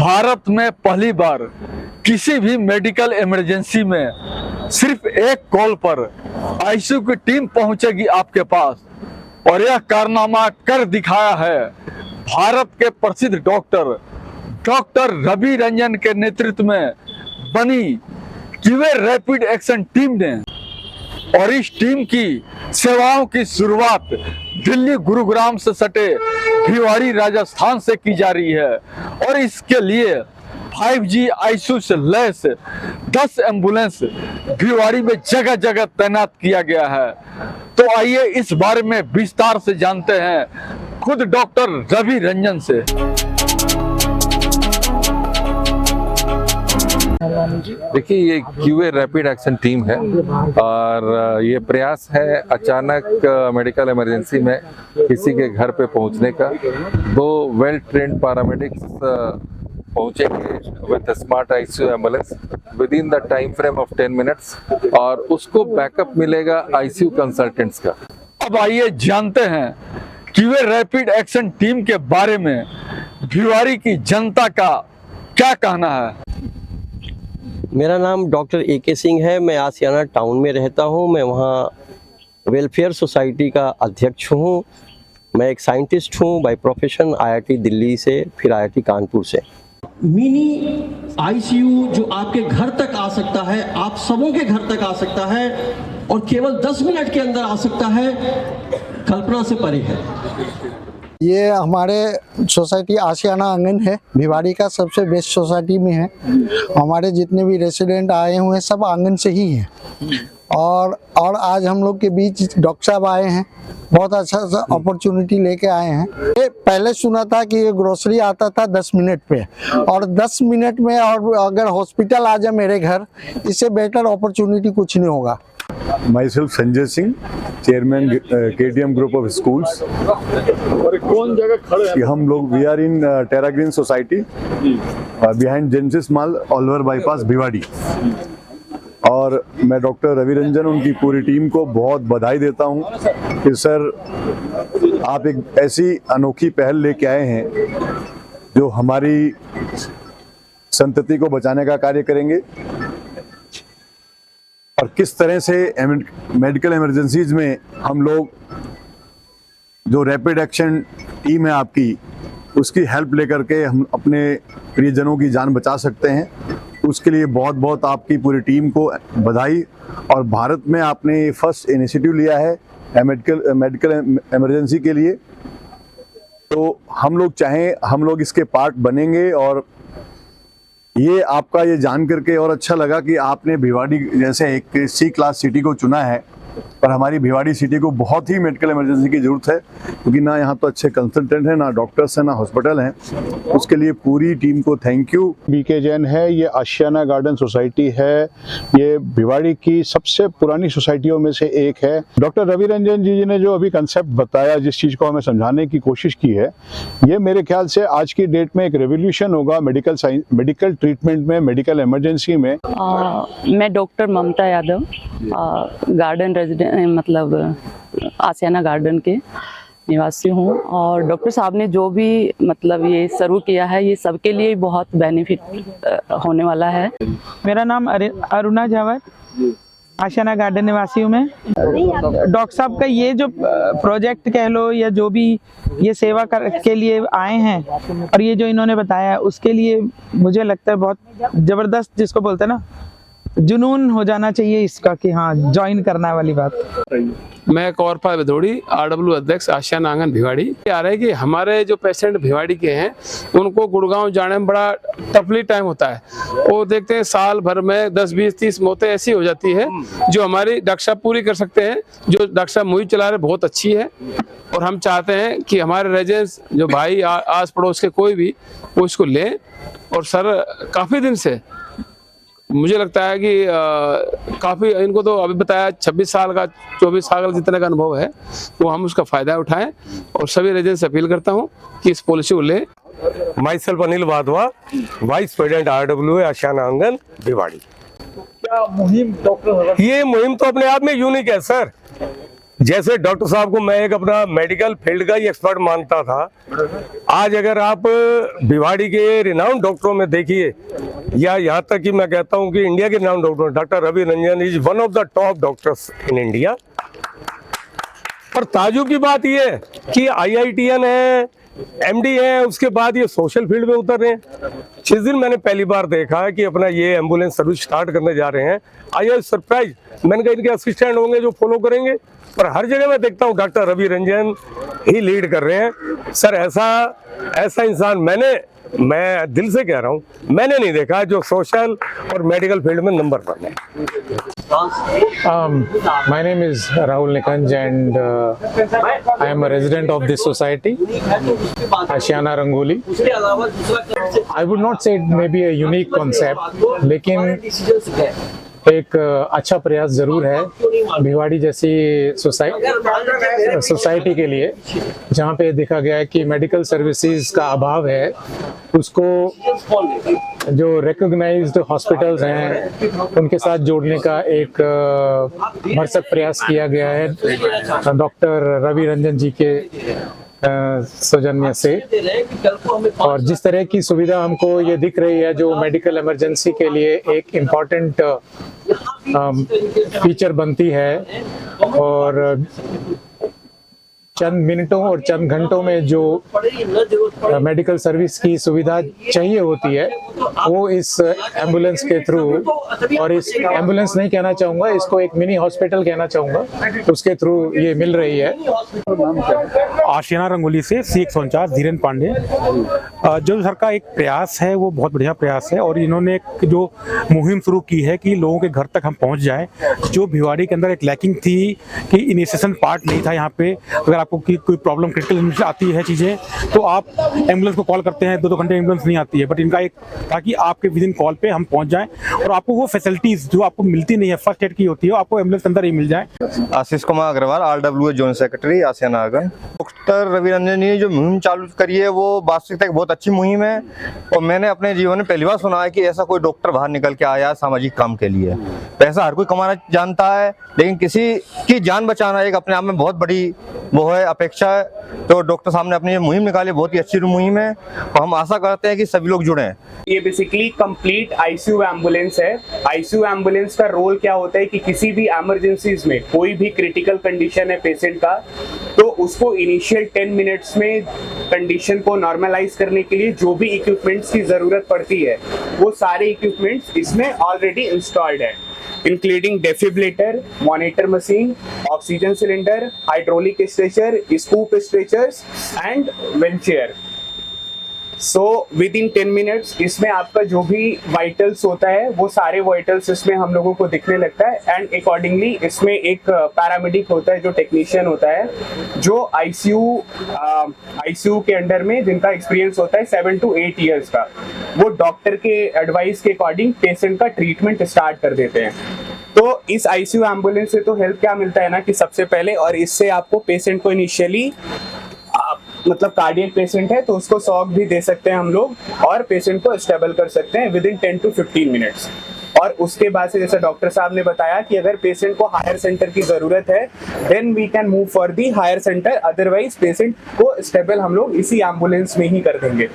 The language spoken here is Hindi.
भारत में पहली बार किसी भी मेडिकल इमरजेंसी में सिर्फ एक कॉल पर आईसीयू की टीम पहुंचेगी आपके पास, और यह कारनामा कर दिखाया है भारत के प्रसिद्ध डॉक्टर रवि रंजन के नेतृत्व में बनी क्यूए रैपिड एक्शन टीम ने। और इस टीम की सेवाओं की शुरुआत दिल्ली गुरुग्राम से सटे भिवाड़ी राजस्थान से की जा रही है, और इसके लिए 5G आईसीयू से लैस 10 एम्बुलेंस भिवाड़ी में जगह जगह तैनात किया गया है। तो आइए इस बारे में विस्तार से जानते हैं खुद डॉक्टर रवि रंजन से। देखिए, ये क्यूए रैपिड एक्शन टीम है और ये प्रयास है अचानक मेडिकल इमरजेंसी में किसी के घर पे पहुंचने का। 2 वेल ट्रेन्ड पैरामेडिक्स पहुंचेंगे with smart ICU ambulance with in the time frame of 10 minutes, और उसको बैकअप मिलेगा आईसीयू कंसल्टेंट्स का। अब आइए जानते हैं क्यूए रैपिड एक्शन टीम के बारे में भिवाड़ी की जनता का क्या कहना है। मेरा नाम डॉक्टर AK सिंह है। मैं आसियाना टाउन में रहता हूँ। मैं वहाँ वेलफेयर सोसाइटी का अध्यक्ष हूँ। मैं एक साइंटिस्ट हूँ बाय प्रोफेशन, IIT दिल्ली से, फिर IIT कानपुर से। मिनी आईसीयू जो आपके घर तक आ सकता है, आप सबों के घर तक आ सकता है और केवल 10 मिनट के अंदर आ सकता है, कल्पना से परे है। ये हमारे सोसाइटी आशियाना आंगन है, भिवाड़ी का सबसे बेस्ट सोसाइटी में है। हमारे जितने भी रेसिडेंट आए हुए हैं सब आंगन से ही हैं, और आज हम लोग के बीच डॉक्टर साहब आए हैं, बहुत अच्छा अपॉर्चुनिटी लेके आए हैं। ये पहले सुना था कि ये ग्रोसरी आता था 10 मिनट पे, और 10 मिनट में और अगर हॉस्पिटल आ जाए मेरे घर, इससे बेटर अपॉर्चुनिटी कुछ नहीं होगा। Myself Sanjay Singh, Chairman KTM Group of Schools। और कौन जगह खड़े हैं हम लोग? We are in Terra Green Society behind Genesis Mall, Alwar Bypass, Bhiwadi. और मैं डॉक्टर रवि रंजन, उनकी पूरी टीम को बहुत बधाई देता हूं कि सर आप एक ऐसी अनोखी पहल लेके आए हैं जो हमारी संतति को बचाने का कार्य करेंगे। और किस तरह से मेडिकल इमरजेंसीज में हम लोग जो रैपिड एक्शन टीम है आपकी, उसकी हेल्प लेकर के हम अपने प्रियजनों की जान बचा सकते हैं। उसके लिए बहुत बहुत आपकी पूरी टीम को बधाई। और भारत में आपने फर्स्ट इनिशिएटिव लिया है मेडिकल इमरजेंसी के लिए, तो हम लोग चाहें हम लोग इसके पार्ट बनेंगे। और ये आपका ये जान करके और अच्छा लगा कि आपने भिवाड़ी जैसे एक C क्लास सिटी को चुना है, पर हमारी भिवाड़ी सिटी को बहुत ही मेडिकल इमरजेंसी की ज़रूरत है, क्योंकि ना यहाँ तो अच्छे कंसल्टेंट हैं, ना डॉक्टर्स हैं, ना हॉस्पिटल हैं। उसके लिए पूरी टीम को थैंक यू। BK जैन है, ये आशियाना गार्डन सोसाइटी है, ये भिवाड़ी की सबसे पुरानी सोसाइटियों में से एक है। डॉक्टर रवि रंजन जी ने जो अभी कंसेप्ट बताया, जिस चीज़ को हमें समझाने की कोशिश की है, ये मेरे ख्याल से आज की डेट में एक रेवोल्यूशन होगा मेडिकल ट्रीटमेंट में, मेडिकल इमरजेंसी में। मैं डॉक्टर ममता यादव, गार्डन मतलब आसियाना गार्डन के निवासी हूँ। और डॉक्टर साहब ने जो भी मतलब ये शुरू किया है, ये सबके लिए बहुत बेनिफिट होने वाला है। मेरा नाम अरुणा झवर, आशियाना गार्डन निवासी हूँ मैं। डॉक्टर साहब का ये जो प्रोजेक्ट कह लो, या जो भी ये सेवा के लिए आए हैं, और ये जो इन्होंने बताया, उसके लिए मुझे लगता है बहुत ज़बरदस्त, जिसको बोलते हैं ना, जुनून हो जाना चाहिए इसका कि हाँ ज्वाइन करना वाली बात। मैं कौरपा भदौड़ी, RW अध्यक्ष, आशियाना आंगन भिवाड़ी। आ रहा है कि हमारे जो पेशेंट भिवाड़ी के हैं, उनको गुड़गांव जाने में बड़ा टफली टाइम होता है। वो देखते हैं साल भर में 10, 20, 30 मौतें ऐसी हो जाती है जो हमारी डॉक्टर साहब पूरी कर सकते हैं। जो डॉक्टर साहब मुहिम चला रहे बहुत अच्छी है, और हम चाहते हैं कि हमारे रेजिडेंट्स जो भाई आस पड़ोस के कोई भी वो इसको लें। और सर काफ़ी दिन से मुझे लगता है कि काफ़ी इनको तो अभी बताया 26 साल का 24 साल का जितने का अनुभव है, तो हम उसका फ़ायदा उठाएं। और सभी रेजिडेंट्स से अपील करता हूं कि इस पॉलिसी को लें। Myself Anil Wadhwa, vice president RWA आशियाना आंगन भिवाड़ी। क्या मुहिम डॉक्टर? ये मुहिम तो अपने आप में यूनिक है सर। जैसे डॉक्टर साहब को मैं एक अपना मेडिकल फील्ड का ही एक्सपर्ट मानता था, आज अगर आप भिवाड़ी के रिनाउंड डॉक्टरों में देखिए, या यहाँ तक कि मैं कहता हूँ कि इंडिया के renowned doctor doctor Ravi Ranjan is one of the top doctors in India. और ताजुब की बात यह है कि IITN है, MD है, उसके बाद ये सोशल फील्ड में उतर रहे हैं। 6 दिन मैंने पहली बार देखा है कि अपना ये एम्बुलेंस सर्विस स्टार्ट करने जा रहे हैं। I was surprise. मैंने कहा इनके असिस्टेंट होंगे जो फॉलो करेंगे, पर हर जगह मैं देखता हूँ डॉक्टर रवि रंजन ही लीड कर रहे हैं। सर ऐसा इंसान मैं दिल से कह रहा हूँ, मैंने नहीं देखा जो सोशल और मेडिकल फील्ड में नंबर 1 है। My name is Rahul Nikanj and I am a resident of this society, Ashiana Rangoli. I would not say it may be a unique concept, लेकिन एक अच्छा प्रयास जरूर है भिवाड़ी जैसी सोसाइटी के लिए, जहाँ पे देखा गया है कि मेडिकल सर्विसेज का अभाव है, उसको जो रिकॉग्नाइज्ड हॉस्पिटल्स हैं उनके साथ जोड़ने का एक भरसक प्रयास किया गया है डॉक्टर रवि रंजन जी के सौजन्य से। और जिस तरह की सुविधा हमको ये दिख रही है जो मेडिकल इमरजेंसी के लिए एक इम्पॉर्टेंट फीचर बनती है, और चंद मिनटों और चंद घंटों में जो मेडिकल सर्विस की सुविधा चाहिए होती है वो इस एम्बुलेंस के थ्रू, और इस एम्बुलेंस नहीं कहना चाहूँगा, इसको एक मिनी हॉस्पिटल कहना चाहूँगा, उसके थ्रू ये मिल रही है। आशियाना रंगोली से C149 धीरेन्द्र पांडे। जो सर का एक प्रयास है वो बहुत बढ़िया प्रयास है, और इन्होंने एक जो मुहिम शुरू की है कि लोगों के घर तक हम पहुंच जाएं। जो भिवाड़ी के अंदर एक लैकिंग थी कि इनिशिएशन पार्ट नहीं था यहाँ पे, अगर आपको कोई प्रॉब्लम क्रिटिकल आती है चीज़ें तो आप एम्बुलेंस को कॉल करते हैं, 2 घंटे एम्बुलेंस नहीं आती है, बट इनका एक ताकि आपके विद इन कॉल पे हम पहुंच जाएं और आपको वो फैसिलिटीज जो आपको मिलती नहीं है फर्स्ट एड की होती है आपको एम्बुलेंस के अंदर ही मिल जाए। Ashish Kumar Agarwal, RWA zone secretary, Aashiana Aangan. Doctor Ravi Ranjan जी ने जो मुहिम चालू करी है वो वास्तविकता बहुत अच्छी मुहिम है, और मैंने अपने जीवन में पहली बार सुना है कि ऐसा कोई डॉक्टर बाहर निकल के आया सामाजिक काम के लिए। पैसा हर कोई कमाना जानता है, लेकिन किसी की जान बचाना एक अपने आप में बहुत बड़ी वो है अपेक्षा है। तो डॉक्टर साहब ने अपनी ये मुहिम निकाली, बहुत ही अच्छी मुहिम है, और हम आशा करते हैं कि सभी लोग जुड़े। ये बेसिकली कंप्लीट ICU एम्बुलेंस है। ICU एम्बुलेंस का रोल क्या होता है कि किसी भी इमरजेंसीज में कोई भी क्रिटिकल कंडीशन है पेशेंट का, तो उसको इनिशियल 10 मिनट्स में कंडीशन को नॉर्मलाइज करने के लिए जो भी इक्विपमेंट्स की जरूरत पड़ती है वो सारे इक्विपमेंट्स इसमें ऑलरेडी इंस्टॉल्ड है, including defibrillator, monitor machine, oxygen cylinder, hydraulic stretcher, scoop stretchers and wheelchair. So within 10 minutes इसमें आपका जो भी वाइटल्स होता है वो सारे वाइटल्स इसमें हम लोगों को दिखने लगता है, एंड अकॉर्डिंगली इसमें एक पैरामेडिक होता है जो टेक्नीशियन होता है जो ICU के अंडर में जिनका एक्सपीरियंस होता है 7 to 8 ईयर्स का, वो डॉक्टर के एडवाइस के अकॉर्डिंग पेशेंट का ट्रीटमेंट स्टार्ट कर देते हैं। तो इस ICU एम्बुलेंस से तो हेल्प क्या मिलता है ना कि सबसे पहले, और इससे आपको पेशेंट को इनिशियली मतलब कार्डियक पेशेंट है तो उसको शॉक भी दे सकते हैं हम लोग, और पेशेंट को स्टेबल कर सकते हैं विद इन 10 to 15 मिनट्स। और उसके बाद से जैसे डॉक्टर साहब ने बताया कि अगर पेशेंट को हायर सेंटर की जरूरत है then we can move for the higher centre, otherwise patient को स्टेबल हम लोग इसी एम्बुलेंस में ही कर देंगे।